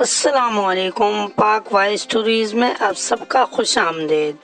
السلام علیکم، پاک وائس اسٹوریز میں آپ سب کا خوش آمدید۔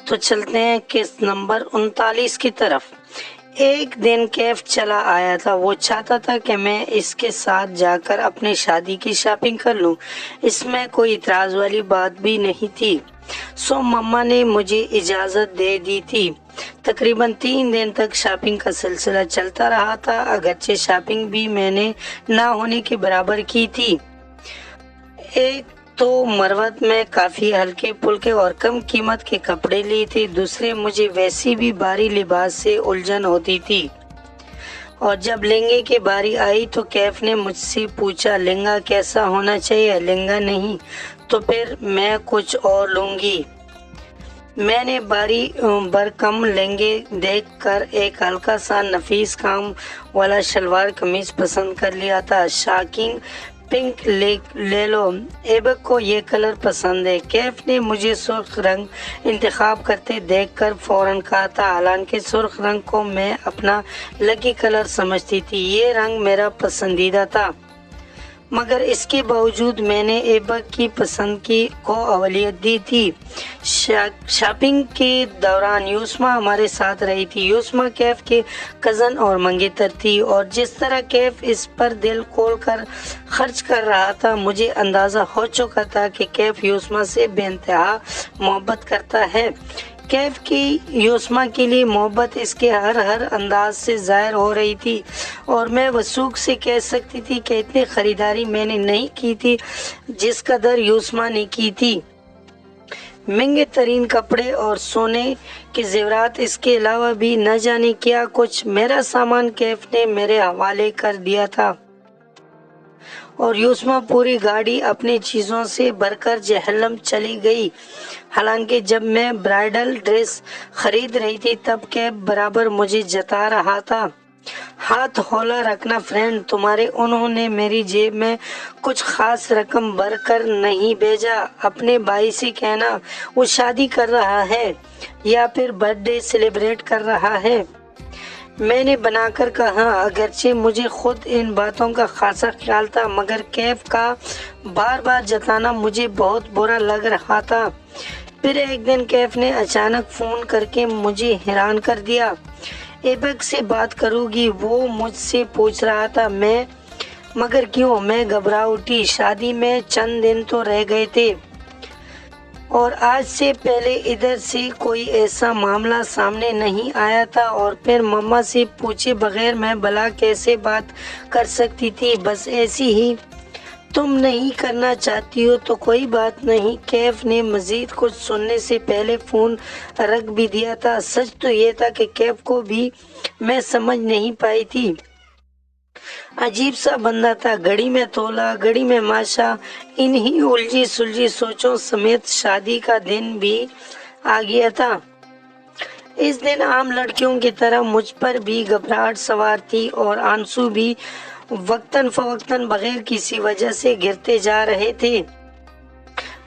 تو چلتے ہیں قسط نمبر 39 کی طرف۔ ایک دن کیف چلا آیا تھا۔ وہ چاہتا تھا کہ میں اس کے ساتھ جا کر اپنی شادی کی شاپنگ کر لوں۔ اس میں کوئی اعتراض والی بات بھی نہیں تھی۔ سو مما نے مجھے اجازت دے دی تھی۔ تقریباً 3 دن تک شاپنگ کا سلسلہ چلتا رہا تھا، اگرچہ شاپنگ بھی میں نے نہ ہونے کے برابر کی تھی۔ ایک تو مروت میں کافی ہلکے پھلکے اور کم قیمت کے کپڑے لیے تھے، دوسرے مجھے ویسی بھی بھاری لباس سے الجھن ہوتی تھی۔ اور جب لہنگے کی باری آئی تو کیف نے مجھ سے پوچھا لہنگا کیسا ہونا چاہیے؟ لہنگا نہیں تو پھر میں کچھ اور لوں گی۔ میں نے باری برکم لہنگے دیکھ کر ایک ہلکا سا نفیس کام والا شلوار قمیض پسند کر لیا تھا۔ شاکنگ پنک لے لو، ایبک کو یہ کلر پسند ہے۔ کیف نے مجھے سرخ رنگ انتخاب کرتے دیکھ کر فوراً کہا تھا، حالانکہ سرخ رنگ کو میں اپنا لکی کلر سمجھتی تھی، یہ رنگ میرا پسندیدہ تھا، مگر اس کے باوجود میں نے ایبک کی پسند کو اولویت دی تھی۔ شاپنگ کے دوران یوسما ہمارے ساتھ رہی تھی۔ یوسما کیف کے کزن اور منگیتر تھی، اور جس طرح کیف اس پر دل کھول کر خرچ کر رہا تھا، مجھے اندازہ ہو چکا تھا کہ کیف یوسما سے بے انتہا محبت کرتا ہے۔ کیف کی یوسما کے لیے محبت اس کے ہر انداز سے ظاہر ہو رہی تھی، اور میں وثوق سے کہہ سکتی تھی کہ اتنی خریداری میں نے نہیں کی تھی جس قدر یوسما نے کی تھی۔ مہنگے ترین کپڑے اور سونے کے زیورات، اس کے علاوہ بھی نہ جانے کیا کچھ، میرا سامان کیف نے میرے حوالے کر دیا تھا، اور یوسما پوری گاڑی اپنی چیزوں سے بھر کر جہنم چلی گئی۔ حالانکہ جب میں برائڈل ڈریس خرید رہی تھی تب کیف برابر مجھے جتا رہا تھا، ہاتھ ہولا رکھنا فرینڈ تمہارے۔ انہوں نے میری جیب میں کچھ خاص رقم بھر کر نہیں بھیجا، اپنے بھائی سے کہنا وہ شادی کر رہا ہے یا پھر برتھ ڈے سیلیبریٹ کر رہا ہے، میں نے بنا کر کہا۔ اگرچہ مجھے خود ان باتوں کا خاصا خیال تھا، مگر کیف کا بار بار جتانا مجھے بہت برا لگ رہا تھا۔ پھر ایک دن کیف نے اچانک فون کر کے مجھے حیران کر دیا۔ ایبک سے بات کروں گی وہ مجھ سے پوچھ رہا تھا، مگر کیوں؟ میں گھبرا اٹھی۔ شادی میں چند دن تو رہ گئے تھے، اور آج سے پہلے ادھر سے کوئی ایسا معاملہ سامنے نہیں آیا تھا، اور پھر مما سے پوچھے بغیر میں بھلا کیسے بات کر سکتی تھی؟ بس ایسی ہی۔ تم نہیں کرنا چاہتی ہو تو کوئی بات نہیں۔ کیف نے مزید کچھ سننے سے پہلے فون رکھ بھی دیا تھا۔ سچ تو یہ تھا کہ کیف کو بھی میں سمجھ نہیں پائی تھی، عجیب سا بندہ تھا، گھڑی میں تولا گھڑی میں ماشا۔ انہی الجھی سلجھی سوچوں سمیت شادی کا دن بھی آ گیا تھا۔ اس دن عام لڑکیوں کی طرح مجھ پر بھی گھبراہٹ سوار تھی، اور آنسو بھی وقتاً فوقتاً بغیر کسی وجہ سے گرتے جا رہے تھے۔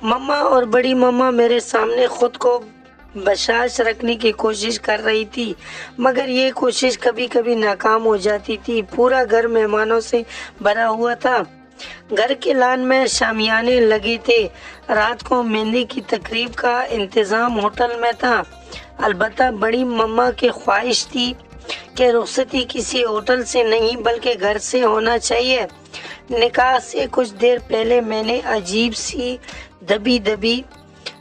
مما اور بڑی مما میرے سامنے خود کو بشاش رکھنے کی کوشش کر رہی تھی، مگر یہ کوشش کبھی کبھی ناکام ہو جاتی تھی۔ پورا گھر مہمانوں سے بھرا ہوا تھا۔ گھر کے لان میں شامیانے لگے تھے۔ رات کو مہندی کی تقریب کا انتظام ہوٹل میں تھا۔ البتہ بڑی مما کی خواہش تھی کہ رخصتی کسی ہوٹل سے نہیں بلکہ گھر سے ہونا چاہیے۔ نکاح سے کچھ دیر پہلے میں نے عجیب سی دبی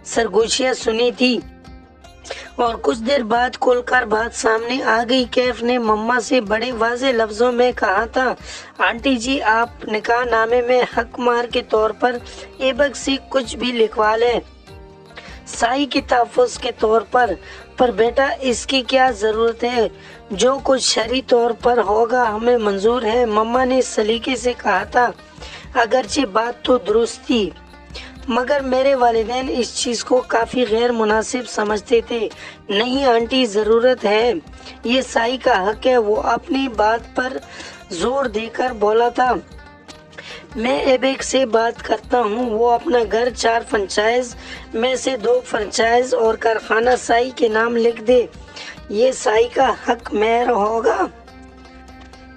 سرگوشیاں سنی تھی، اور کچھ دیر بعد کھل کر بات سامنے آ گئی۔ کیف نے مما سے بڑے واضح لفظوں میں کہا تھا، آنٹی جی آپ نکاح نامے میں حق مہر کے طور پر ایبک سے کچھ بھی لکھوا لیں، سائی کے تحفظ کے طور پر بیٹا اس کی کیا ضرورت ہے؟ جو کچھ شرعی طور پر ہوگا ہمیں منظور ہے، مما نے سلیقے سے کہا تھا۔ اگرچہ بات تو درست تھی، مگر میرے والدین اس چیز کو کافی غیر مناسب سمجھتے تھے۔ نہیں آنٹی ضرورت ہے، یہ سائی کا حق ہے، وہ اپنی بات پر زور دے کر بولا تھا۔ میں ایبک سے بات کرتا ہوں، وہ اپنا گھر 4 فرنچائز میں سے 2 فرنچائز اور کارخانہ سائی کے نام لکھ دے، یہ سائی کا حق مہر ہوگا۔